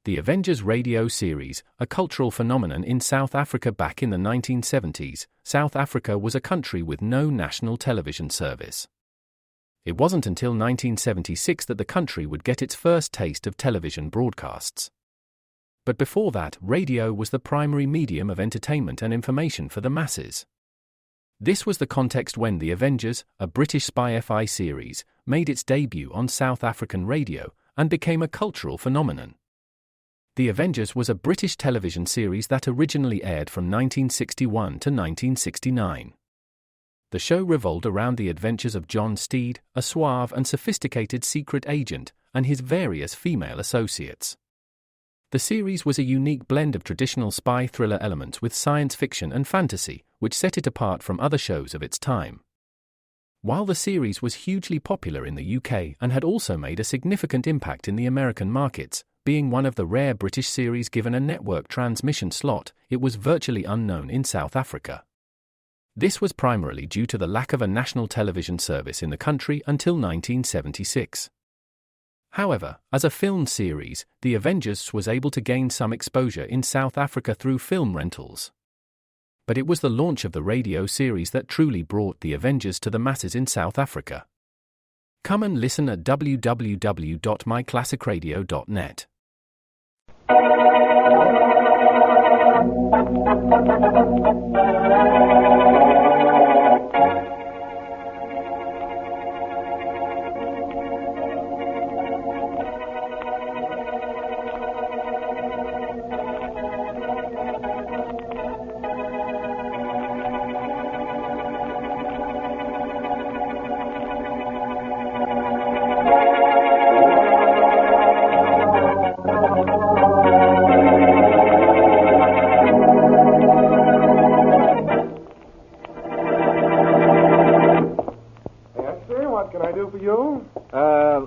The Avengers radio series, a cultural phenomenon in South Africa back in the 1970s, South Africa was a country with no national television service. It wasn't until 1976 that the country would get its first taste of television broadcasts. But before that, radio was the primary medium of entertainment and information for the masses. This was the context when The Avengers, a British spy-fi series, made its debut on South African radio and became a cultural phenomenon. The Avengers was a British television series that originally aired from 1961 to 1969. The show revolved around the adventures of John Steed, a suave and sophisticated secret agent, and his various female associates. The series was a unique blend of traditional spy thriller elements with science fiction and fantasy, which set it apart from other shows of its time. While the series was hugely popular in the UK and had also made a significant impact in the American markets, being one of the rare British series given a network transmission slot, it was virtually unknown in South Africa. This was primarily due to the lack of a national television service in the country until 1976. However, as a film series, The Avengers was able to gain some exposure in South Africa through film rentals. But it was the launch of the radio series that truly brought The Avengers to the masses in South Africa. Come and listen at www.myclassicradio.net.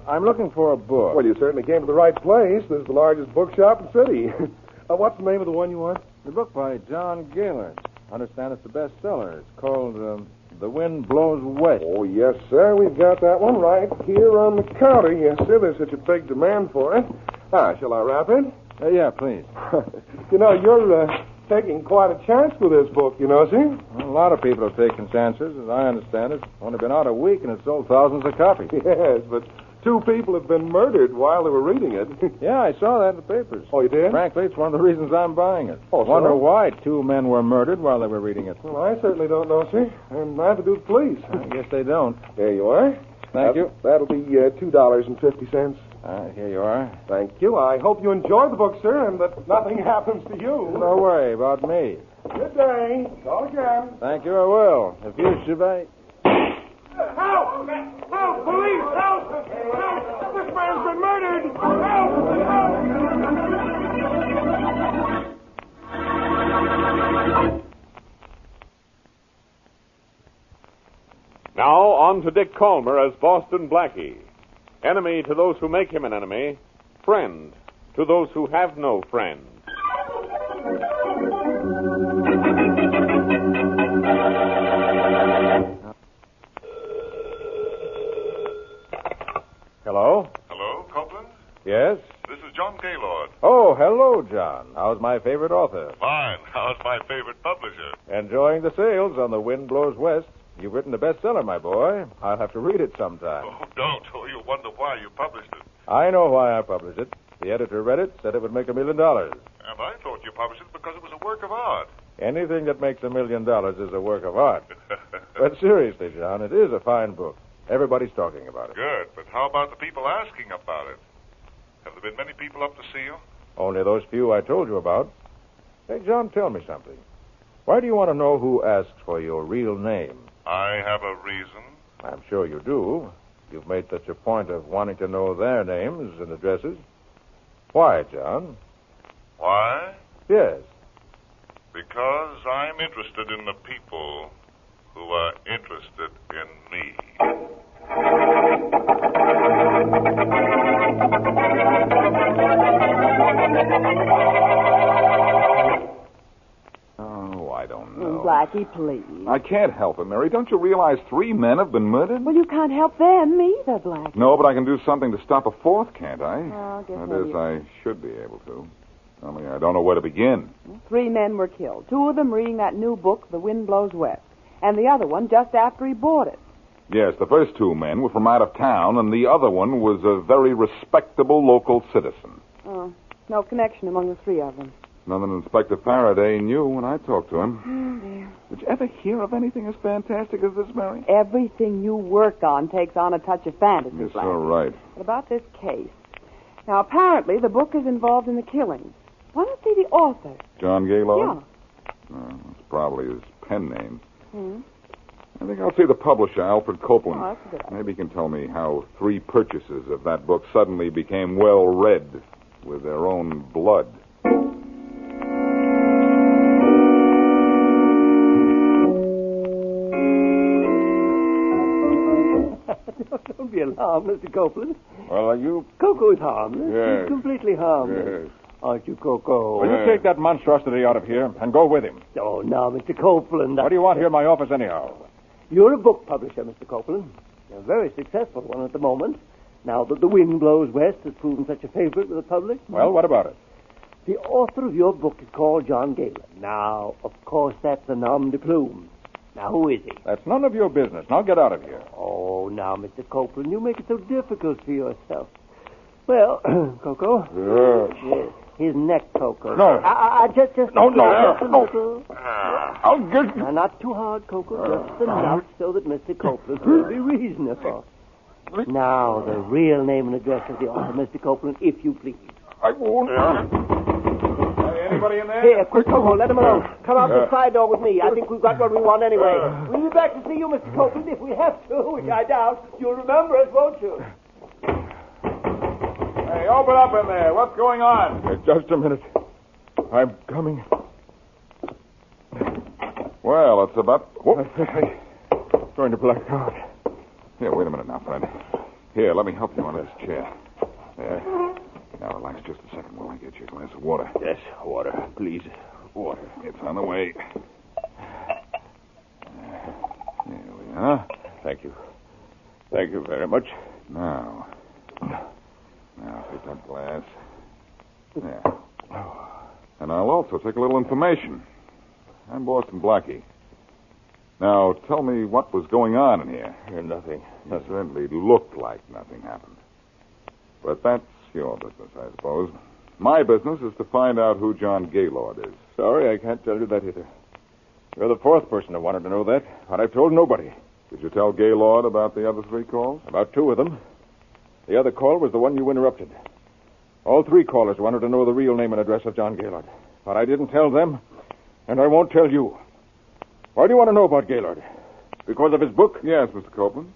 I'm looking for a book. Well, you certainly came to the right place. This is the largest bookshop in the city. What's the name of the one you want? The book by John Gaylord. I understand it's a bestseller. It's called The Wind Blows West. Oh, yes, sir. We've got that one right here on the counter. Yes, sir. There's such a big demand for it. Shall I wrap it? Yeah, please. You know, you're taking quite a chance with this book, see? Well, a lot of people have taken chances, as I understand it. It's only been out a week, and it's sold thousands of copies. Yes, but 2 people have been murdered while they were reading it. Yeah, I saw that in the papers. Oh, you did? Frankly, it's one of the reasons I'm buying it. Oh, I wonder why 2 men were murdered while they were reading it. Well, I certainly don't know, sir. And I have to do with the police. I guess they don't. There you are. Thank you. That'll be $2.50. Here you are. Thank you. I hope you enjoy the book, sir, and that nothing happens to you. Don't worry about me. Good day. Call again. Thank you, I will. If you should be... Help! Help! Police! Help! Help! This man's been murdered! Help! Now, on to Dick Calmer as Boston Blackie. Enemy to those who make him an enemy. Friend to those who have no friend. Hello? Hello, Copeland? Yes? This is John Gaylord. Oh, hello, John. How's my favorite author? Fine. How's my favorite publisher? Enjoying the sales on The Wind Blows West. You've written a bestseller, my boy. I'll have to read it sometime. Oh, don't. Oh, you'll wonder why you published it. I know why I published it. The editor read it, said it would make $1 million. And I thought you published it because it was a work of art. Anything that makes $1 million is a work of art. But seriously, John, it is a fine book. Everybody's talking about it. Good, but how about the people asking about it? Have there been many people up to see you? Only those few I told you about. Hey, John, tell me something. Why do you want to know who asks for your real name? I have a reason. I'm sure you do. You've made such a point of wanting to know their names and addresses. Why, John? Why? Yes. Because I'm interested in the people who are interested in me. Oh, I don't know. Blackie, Blackie, please. I can't help it, Mary. Don't you realize 3 men have been murdered? Well, you can't help them either, Blackie. No, but I can do something to stop a fourth, can't I? Oh, I guess That maybe is, I should be able to. Only I don't know where to begin. 3 men were killed. 2 of them reading that new book, The Wind Blows West. And the other one just after he bought it. Yes, the first 2 men were from out of town, and the other one was a very respectable local citizen. Oh, no connection among the 3 of them. None that Inspector Faraday knew when I talked to him. Oh, dear. Did you ever hear of anything as fantastic as this, Mary? Everything you work on takes on a touch of fantasy, You're Blackie. so right. But about this case. Now, apparently, the book is involved in the killings. Why don't see the author? John Gaylord? Yeah. That's probably his pen name. Hmm? I think I'll see the publisher, Alfred Copeland. Oh, that's a good idea. Maybe he can tell me how 3 purchasers of that book suddenly became well read with their own blood. Don't be alarmed, Mr. Copeland. Well, are you... Coco is harmless. Yes. He's completely harmless. Yes. Aren't you, Coco? Will you take that monstrosity out of here and go with him? Oh, now, Mr. Copeland. What do you want here in my office anyhow? You're a book publisher, Mr. Copeland. You're a very successful one at the moment. Now that The Wind Blows West has proven such a favorite with the public. Well, what about it? The author of your book is called John Gaylord. Now, of course, that's a nom de plume. Now, who is he? That's none of your business. Now get out of here. Oh, now, Mr. Copeland, you make it so difficult for yourself. Well, Coco. Yes. His neck, Coco. No. Just No. just a little. I'll get you. Now, not too hard, Coco. Just enough so that Mr. Copeland will be reasonable. Now, the real name and address of the author, Mr. Copeland, if you please. I won't. Hey, anybody in there? Here, quick, Coco, let him alone. Come out the side door with me. I think we've got what we want anyway. We'll be back to see you, Mr. Copeland, if we have to, which I doubt. You'll remember us, won't you? Hey, open up in there. What's going on? Just a minute. I'm coming. Well, it's about... Whoop. Going to black out. Here, wait a minute now, friend. Here, let me help you on this chair. There. Now, relax just a second while I get you a glass of water. Yes, water. Please. Water. It's on the way. There we are. Thank you. Thank you very much. Now, take that glass. There. And I'll also take a little information. I'm Boston Blackie. Now, tell me what was going on in here. Nothing. It certainly looked like nothing happened. But that's your business, I suppose. My business is to find out who John Gaylord is. Sorry, I can't tell you that either. You're the 4th person who wanted to know that, and I've told nobody. Did you tell Gaylord about the other 3 calls? About 2 of them. The other call was the one you interrupted. All 3 callers wanted to know the real name and address of John Gaylord. But I didn't tell them, and I won't tell you. Why do you want to know about Gaylord? Because of his book? Yes, Mr. Copeland.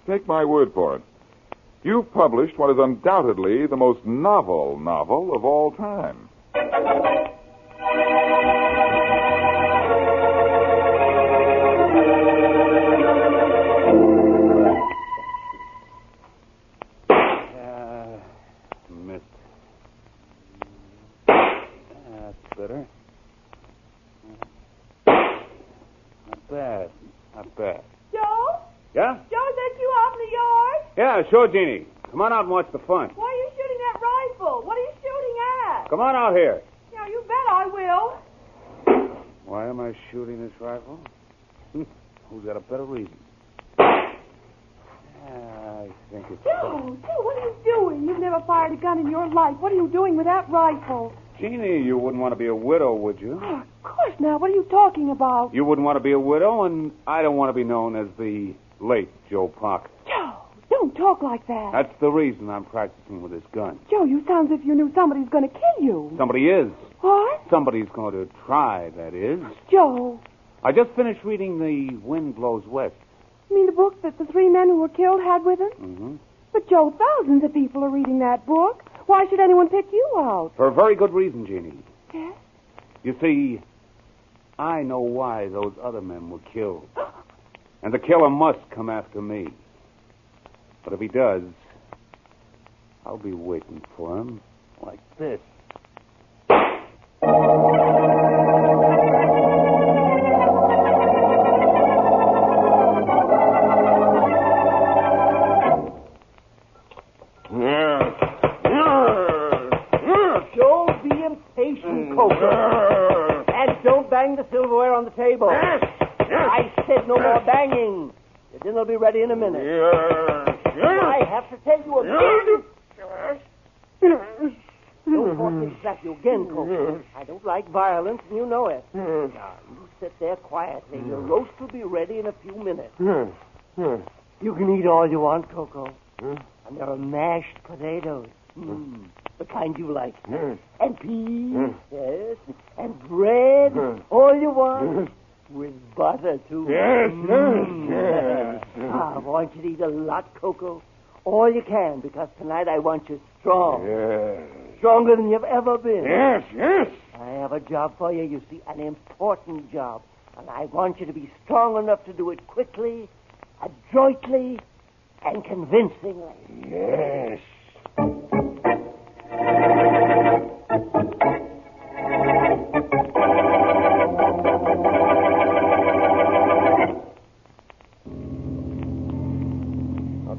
Take my word for it. You've published what is undoubtedly the most novel of all time. Missed. That's better. Not bad. Not bad. Joe? Yeah? Joe, is that you out in the yard? Yeah, sure, Jeannie. Come on out and watch the fun. Why are you shooting that rifle? What are you shooting at? Come on out here. Yeah, you bet I will. Why am I shooting this rifle? Who's got a better reason? I think it's... Joe, what are you doing? You've never fired a gun in your life. What are you doing with that rifle? Jeannie, you wouldn't want to be a widow, would you? Oh, of course not. What are you talking about? You wouldn't want to be a widow, and I don't want to be known as the late Joe Parker. Joe, don't talk like that. That's the reason I'm practicing with this gun. Joe, you sound as if you knew somebody's going to kill you. Somebody is. What? Somebody's going to try, that is. Joe. I just finished reading The Wind Blows West. You mean the book that the 3 men who were killed had with them? Mm-hmm. But, Joe, thousands of people are reading that book. Why should anyone pick you out? For a very good reason, Jeannie. Yes? You see, I know why those other men were killed. And the killer must come after me. But if he does, I'll be waiting for him like this. Listen, Coco. And don't bang the silverware on the table. I said no more banging. Your dinner will be ready in a minute. I have to tell you again. Don't force me to slap you again, Coco. I don't like violence, and you know it. Now, you sit there quietly. Your roast will be ready in a few minutes. You can eat all you want, Coco. And there are mashed potatoes. The kind you like. And peas, yes. And bread, all you want. With butter, too. Yes. I want you to eat a lot, Coco. All you can, because tonight I want you strong. Yes. Stronger than you've ever been. Yes. I have a job for you, see, an important job. And I want you to be strong enough to do it quickly, adroitly, and convincingly. Yes.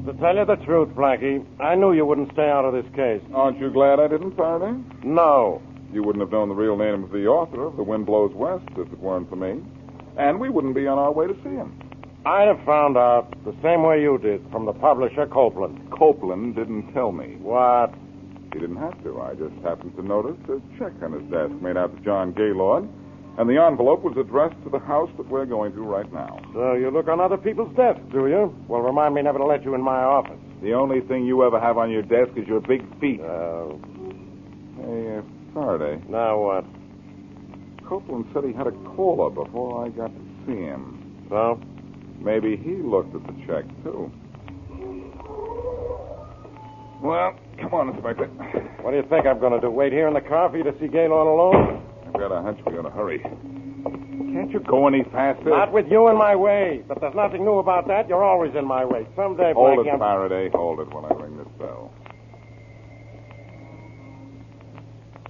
To tell you the truth, Blackie, I knew you wouldn't stay out of this case. Aren't you glad I didn't, Faraday? No. You wouldn't have known the real name of the author of The Wind Blows West if it weren't for me. And we wouldn't be on our way to see him. I'd have found out the same way you did from the publisher, Copeland. Copeland didn't tell me. What? He didn't have to. I just happened to notice a check on his desk made out to John Gaylord, and the envelope was addressed to the house that we're going to right now. So you look on other people's desks, do you? Well, remind me never to let you in my office. The only thing you ever have on your desk is your big feet. Hey, Faraday. Now what? Copeland said he had a caller before I got to see him. So? Maybe he looked at the check, too. Well, come on, Inspector. What do you think I'm going to do? Wait here in the car for you to see Gaylord alone? I've got a hunch we ought to hurry. Can't you go any faster? Not with you in my way. But there's nothing new about that. You're always in my way. Someday, Hold Blackie, it, Faraday. Hold it while I ring this bell.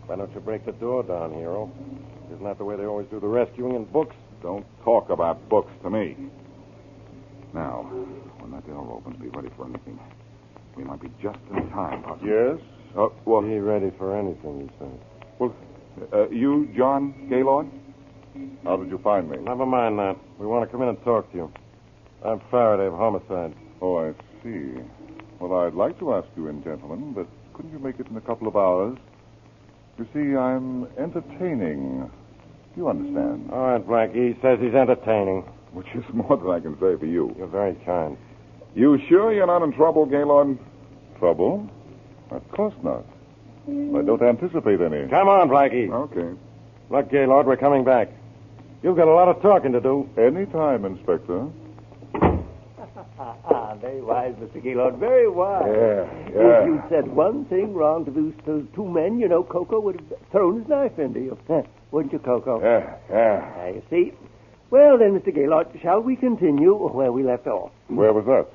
Why don't you break the door down, Hero? Isn't that the way they always do the rescuing in books? Don't talk about books to me. Now, when that door opens, be ready for anything. We might be just in time, possibly. Yes? Well, Be ready for anything, you say. Well, you, John Gaylord? How did you find me? Never mind that. We want to come in and talk to you. I'm Faraday of Homicide. Oh, I see. Well, I'd like to ask you in, gentlemen, but couldn't you make it in a couple of hours? You see, I'm entertaining. You understand? All right, Blackie. He says he's entertaining. Which is more than I can say for you. You're very kind. You sure you're not in trouble, Gaylord? Trouble? Of course not. I don't anticipate any. Come on, Blackie. Okay. Look, Gaylord, we're coming back. You've got a lot of talking to do. Any time, Inspector. Very wise, Mr. Gaylord. Very wise. Yeah. If you'd said one thing wrong to those two men, you know, Coco would have thrown his knife into you. Wouldn't you, Coco? Yeah. You see. Well, then, Mr. Gaylord, shall we continue where we left off? Where was that?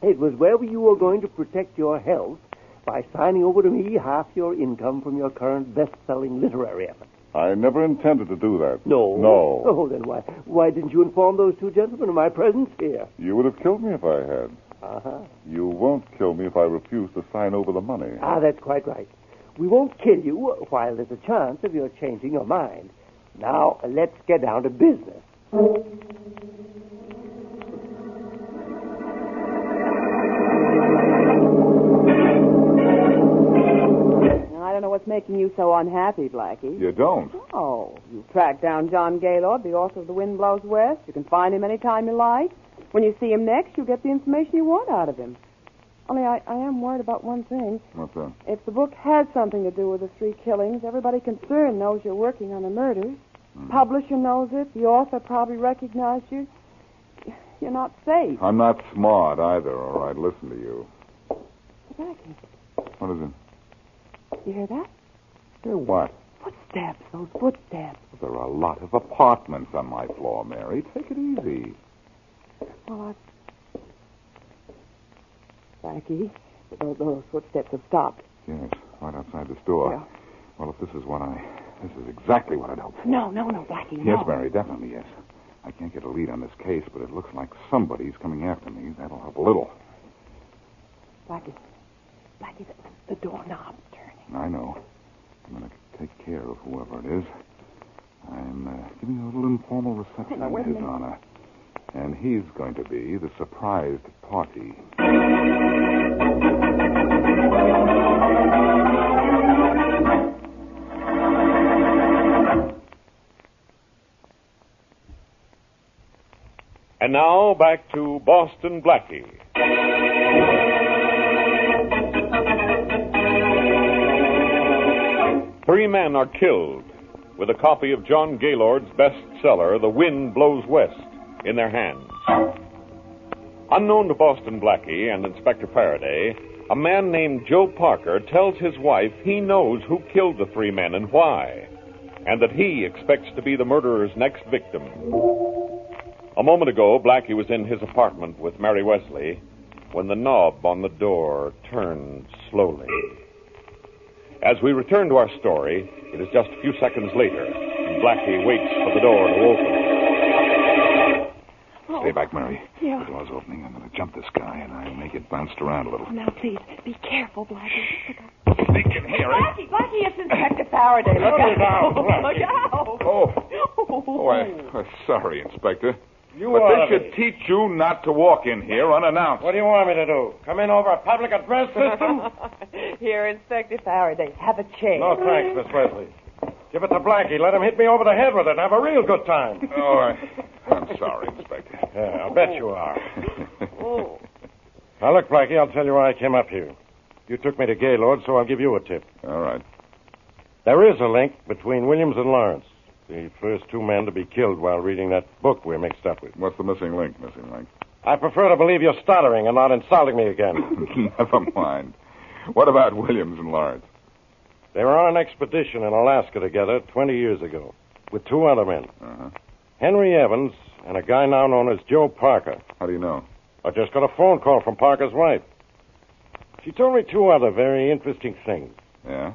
It was where you were going to protect your health by signing over to me half your income from your current best-selling literary effort. I never intended to do that. No? No. Oh, then why didn't you inform those two gentlemen of my presence here? You would have killed me if I had. Uh-huh. You won't kill me if I refuse to sign over the money. That's quite right. We won't kill you while there's a chance of your changing your mind. Now, let's get down to business. I don't know what's making you so unhappy, Blackie. You don't? Oh, you tracked down John Gaylord, the author of The Wind Blows West. You can find him any time you like. When you see him next, you'll get the information you want out of him. Only I am worried about one thing. What's that? If the book has something to do with the 3 killings, everybody concerned knows you're working on the murders. Publisher knows it. The author probably recognized you. You're not safe. I'm not smart either, all right? Listen to you. Blackie, What is it? you hear that? Hear what? Footsteps, those footsteps. There are a lot of apartments on my floor, Mary. Take it easy. Well, Blackie, those footsteps have stopped. Yes, right outside this door. Yeah. Well, if this is exactly what I'd hoped for. No, Blackie, Yes, no. Mary, definitely yes. I can't get a lead on this case, but it looks like somebody's coming after me. That'll help a little. Blackie, the doorknob's turning. I know. I'm going to take care of whoever it is. I'm giving a little informal reception in his honor. And he's going to be the surprised party. And now back to Boston Blackie. Three men are killed with a copy of John Gaylord's bestseller, The Wind Blows West, in their hands. Unknown to Boston Blackie and Inspector Faraday, a man named Joe Parker tells his wife he knows who killed the three men and why, and that he expects to be the murderer's next victim. A moment ago, Blackie was in his apartment with Mary Wesley when the knob on the door turned slowly. As we return to our story, it is just a few seconds later, and Blackie waits for the door to open. Stay back, Mary. Yeah. The door's opening. I'm going to jump this guy, and I make it bounced around a little. Now, please, be careful, Blackie. They can hear it. Blackie, it's Inspector Faraday. Look out. Look out. I'm sorry, Inspector. You but ought they to should teach you not to walk in here unannounced. What do you want me to do? Come in over a public address system? Here, Inspector Faraday. Have a chair. No, thanks, Miss Wesley. Give it to Blackie. Let him hit me over the head with it and have a real good time. Oh, I'm sorry, Inspector. Yeah, I'll bet you are. Now, look, Blackie, I'll tell you why I came up here. You took me to Gaylord, so I'll give you a tip. All right. There is a link between Williams and Lawrence, the first two men to be killed while reading that book we're mixed up with. What's the missing link? I prefer to believe you're stuttering and not insulting me again. Never mind. What about Williams and Lawrence? They were on an expedition in Alaska together 20 years ago with two other men. Uh-huh. Henry Evans and a guy now known as Joe Parker. How do you know? I just got a phone call from Parker's wife. She told me two other very interesting things. Yeah?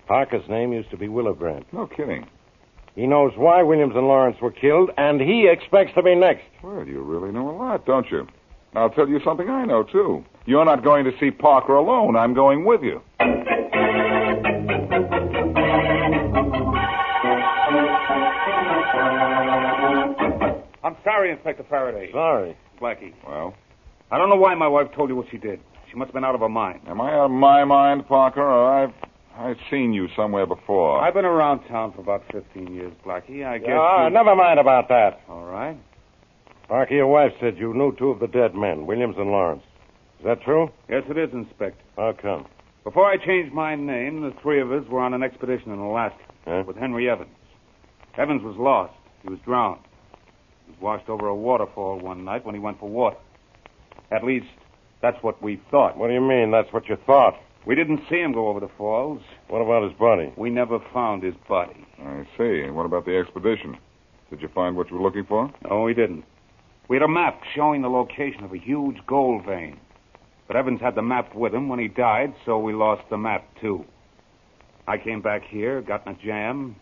Parker's name used to be Willowbrand. No kidding. He knows why Williams and Lawrence were killed, and he expects to be next. Well, you really know a lot, don't you? I'll tell you something I know, too. You're not going to see Parker alone. I'm going with you. I'm sorry, Inspector Faraday. Sorry. Blackie. Well? I don't know why my wife told you what she did. She must have been out of her mind. Am I out of my mind, Parker, or I've seen you somewhere before? I've been around town for about 15 years, Blackie. I guess Never mind about that. All right. Parker, your wife said you knew two of the dead men, Williams and Lawrence. Is that true? Yes, it is, Inspector. How come? Before I changed my name, the three of us were on an expedition in Alaska with Henry Evans. Evans was lost. He was drowned. He was washed over a waterfall one night when he went for water. At least, that's what we thought. What do you mean, that's what you thought? We didn't see him go over the falls. What about his body? We never found his body. I see. And what about the expedition? Did you find what you were looking for? No, we didn't. We had a map showing the location of a huge gold vein. But Evans had the map with him when he died, so we lost the map, too. I came back here, got in a jam,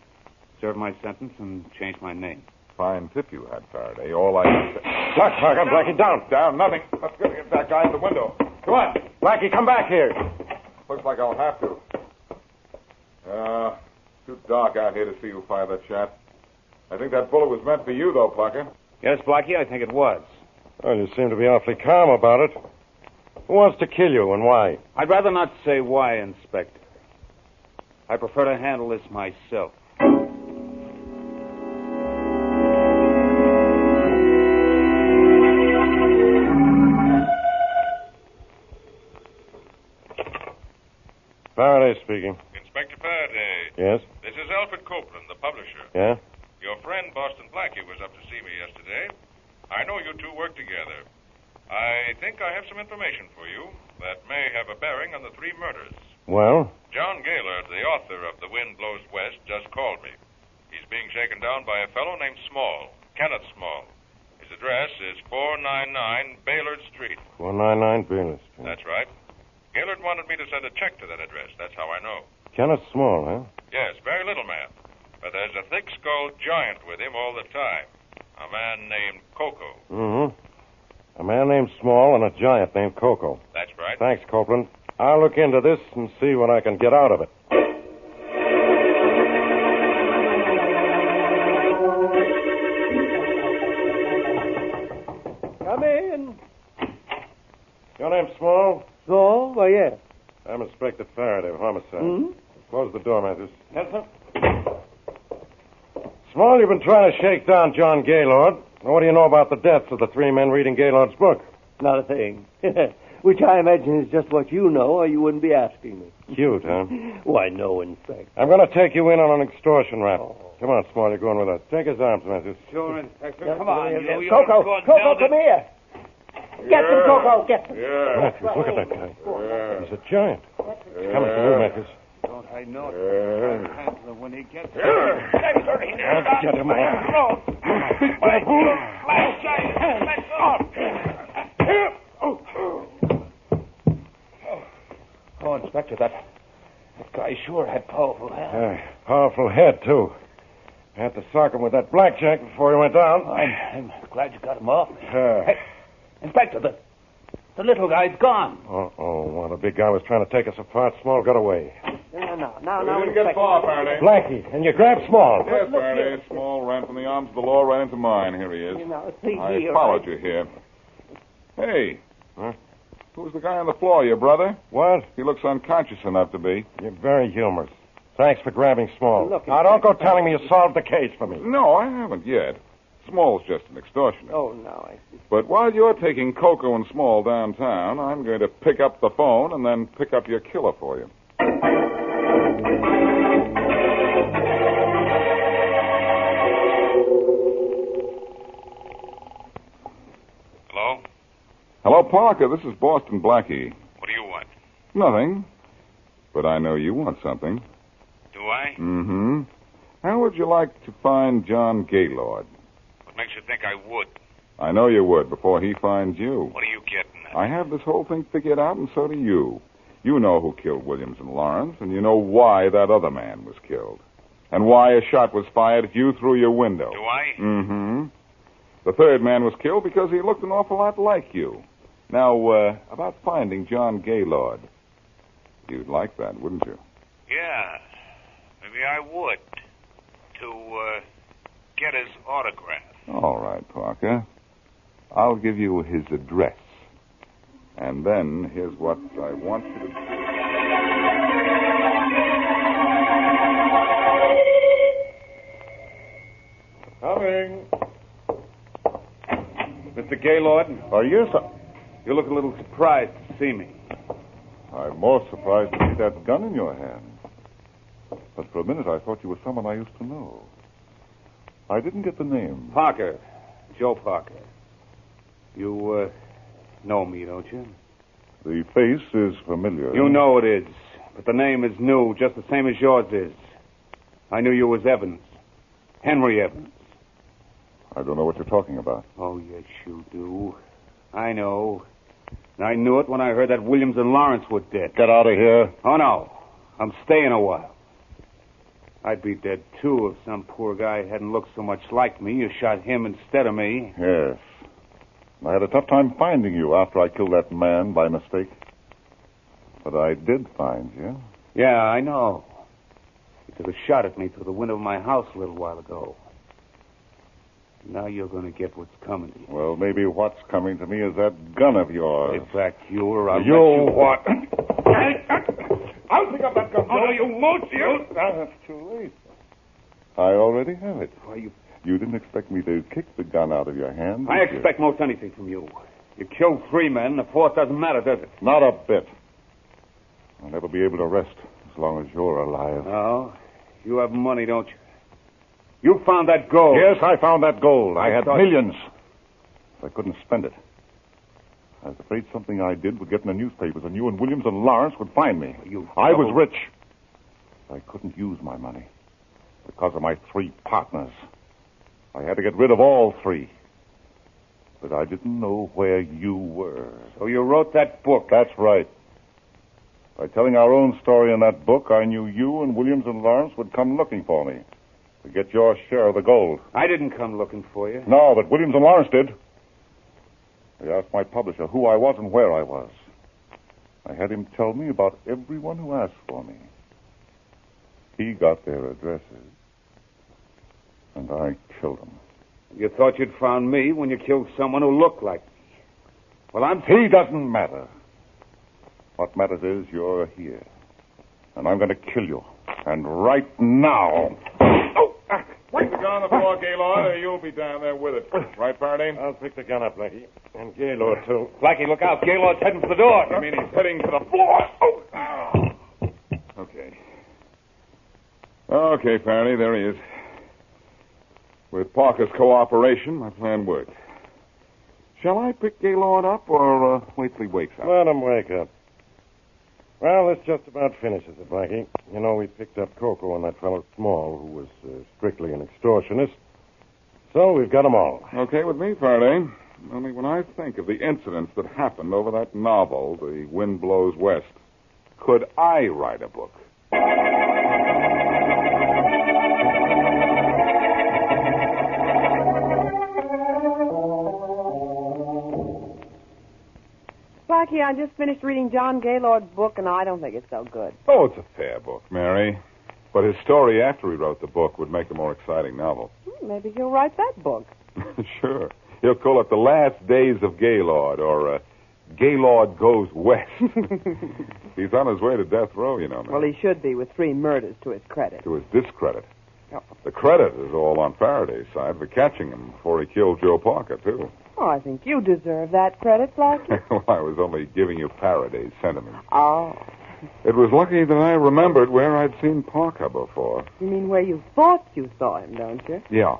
served my sentence, and changed my name. Fine tip you had, Faraday. All I can say... Parker, Blackie, down. Down, nothing. Let's go get that guy in the window. Come on. Blackie, come back here. Looks like I'll have to. Too dark out here to see who fired that shot. I think that bullet was meant for you, though, Parker. Yes, Blackie, I think it was. Well, you seem to be awfully calm about it. Who wants to kill you and why? I'd rather not say why, Inspector. I prefer to handle this myself. Faraday speaking. Inspector Faraday. Yes? This is Alfred Copeland, the publisher. Yeah? Your friend Boston Blackie was up to see me yesterday. I know you two work together. I think I have some information for you that may have a bearing on the three murders. Well? John Gaylord, the author of The Wind Blows West, just called me. He's being shaken down by a fellow named Small, Kenneth Small. His address is 499 Baylord Street. 499 Baylord Street. That's right. Gaylord wanted me to send a check to that address. That's how I know. Kenneth Small, huh? Yes, very little man. But there's a thick-skulled giant with him all the time. A man named Coco. Mm-hmm. A man named Small and a giant named Coco. That's right. Thanks, Copeland. I'll look into this and see what I can get out of it. Your name Small? So? Why, yes. I'm Inspector Faraday of Homicide. Hmm? Close the door, Matthews. Yes, sir. Small, you've been trying to shake down John Gaylord. Now, what do you know about the deaths of the three men reading Gaylord's book? Not a thing. Which I imagine is just what you know, or you wouldn't be asking me. Cute, huh? Why, no, in fact. I'm going to take you in on an extortion rap. Come on, Small, you're going with us. Take his arms, Matthews. Sure, Inspector. Come on, you. Coco, come here. Get them, Coco, get them. Matthews, look at that guy. He's a giant. He's coming for you, Matthews. Don't I know it? Handle him when he gets I'll get him off. Oh, Inspector, that guy sure had powerful hands. Powerful head, too. I had to sock him with that blackjack before he went down. I'm glad you got him off. Hey, Inspector, the little guy's gone. Uh-oh. Well, the big guy was trying to take us apart. Small got away. Now, We didn't get far, Faraday. Blackie, and you grabbed Small. Yes, Faraday. Small ran from the arms of the law right into mine. Here he is. I followed you here. Hey. Huh? Who's the guy on the floor, your brother? What? He looks unconscious enough to be. You're very humorous. Thanks for grabbing Small. Look, Now, don't go telling me you solved the case for me. No, I haven't yet. Small's just an extortionist. Oh, no, I see. But while you're taking Coco and Small downtown, I'm going to pick up the phone and then pick up your killer for you. Hello? Hello, Parker. This is Boston Blackie. What do you want? Nothing. But I know you want something. Do I? Mm-hmm. How would you like to find John Gaylord? What makes you think I would? I know you would before he finds you. What are you getting at? I have this whole thing figured out, and so do you. You know who killed Williams and Lawrence, and you know why that other man was killed. And why a shot was fired at you through your window. Do I? Mm-hmm. The third man was killed because he looked an awful lot like you. Now, about finding John Gaylord. You'd like that, wouldn't you? Yeah. Maybe I would. To, get his autograph. All right, Parker. I'll give you his address. And then here's what I want you to do. Coming. Mr. Gaylord? Oh, yes, sir. You look a little surprised to see me. I'm more surprised to see that gun in your hand. But for a minute, I thought you were someone I used to know. I didn't get the name. Parker. Joe Parker. You, know me, don't you? The face is familiar. You know it is. But the name is new, just the same as yours is. I knew you was Evans. Henry Evans. I don't know what you're talking about. Oh, yes, you do. I know. And I knew it when I heard that Williams and Lawrence were dead. Get out of here. Oh, no. I'm staying a while. I'd be dead, too, if some poor guy hadn't looked so much like me. You shot him instead of me. Yes. I had a tough time finding you after I killed that man by mistake. But I did find you. Yeah, I know. You took a shot at me through the window of my house a little while ago. Now you're going to get what's coming to you. Well, maybe what's coming to me is that gun of yours. Get back, you, or I'll You let you... what? I'll pick up that gun. Oh, no, you won't, you. That's too late. I already have it. Why, You didn't expect me to kick the gun out of your hand, I did you? expect most anything from you. You killed 3 men. The 4th doesn't matter, does it? Not a bit. I'll never be able to rest as long as you're alive. Oh, you have money, don't you? You found that gold. Yes, I found that gold. I had thought- millions. I couldn't spend it. I was afraid something I did would get in the newspapers, and you and Williams and Lawrence would find me. I was rich. I couldn't use my money because of my 3 partners. I had to get rid of all 3. But I didn't know where you were. So you wrote that book. That's right. By telling our own story in that book, I knew you and Williams and Lawrence would come looking for me to get your share of the gold. I didn't come looking for you. No, but Williams and Lawrence did. They asked my publisher who I was and where I was. I had him tell me about everyone who asked for me. He got their addresses, and I killed them. You thought you'd found me when you killed someone who looked like me. Well, He doesn't matter. What matters is you're here. And I'm going to kill you. And right now. Oh! Put the gun on the floor, Gaylord, or you'll be down there with it. Right, Faraday? I'll pick the gun up, Blackie. And Gaylord, too. Blackie, look out. Gaylord's heading for the door. I mean, he's heading to the floor. Oh! Okay. Okay, Faraday, there he is. With Parker's cooperation, my plan worked. Shall I pick Gaylord up or wait till he wakes up? Let him wake up. Well, this just about finishes it, Blackie. You know, we picked up Coco and that fellow Small, who was strictly an extortionist. So we've got them all. Okay with me, Faraday. Only when I think of the incidents that happened over that novel, The Wind Blows West, could I write a book? Blackie, I just finished reading John Gaylord's book, and I don't think it's so good. Oh, it's a fair book, Mary. But his story after he wrote the book would make a more exciting novel. Maybe he'll write that book. Sure. He'll call it The Last Days of Gaylord, or Gaylord Goes West. He's on his way to death row, you know, Mary. Well, he should be, with 3 murders to his credit. To his discredit. Oh. The credit is all on Faraday's side for catching him before he killed Joe Parker, too. Oh, I think you deserve that credit, Blackie. Well, I was only giving you Faraday's sentiments. Oh. It was lucky that I remembered where I'd seen Parker before. You mean where you thought you saw him, don't you? Yeah.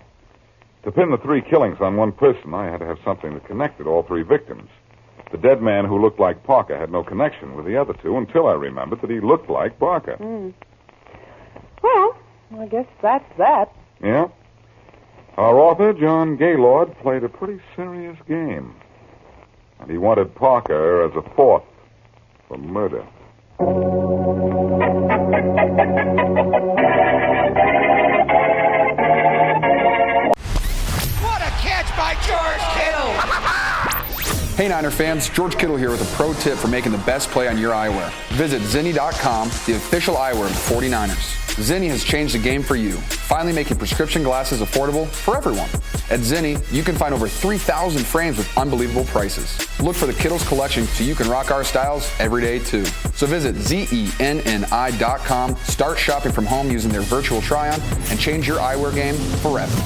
To pin the 3 killings on one person, I had to have something that connected all 3 victims. The dead man who looked like Parker had no connection with the other 2 until I remembered that he looked like Parker. Well, I guess that's that. Yeah. Our author, John Gaylord, played a pretty serious game. And he wanted Parker as a 4th for murder. What a catch by George Kittle! Hey Niner fans, George Kittle here with a pro tip for making the best play on your eyewear. Visit Zenni.com, the official eyewear of the 49ers. Zenni has changed the game for you, finally making prescription glasses affordable for everyone. At Zenni, you can find over 3,000 frames with unbelievable prices. Look for the Kittles collection so you can rock our styles every day too. So visit Zenni.com, start shopping from home using their virtual try-on, and change your eyewear game forever.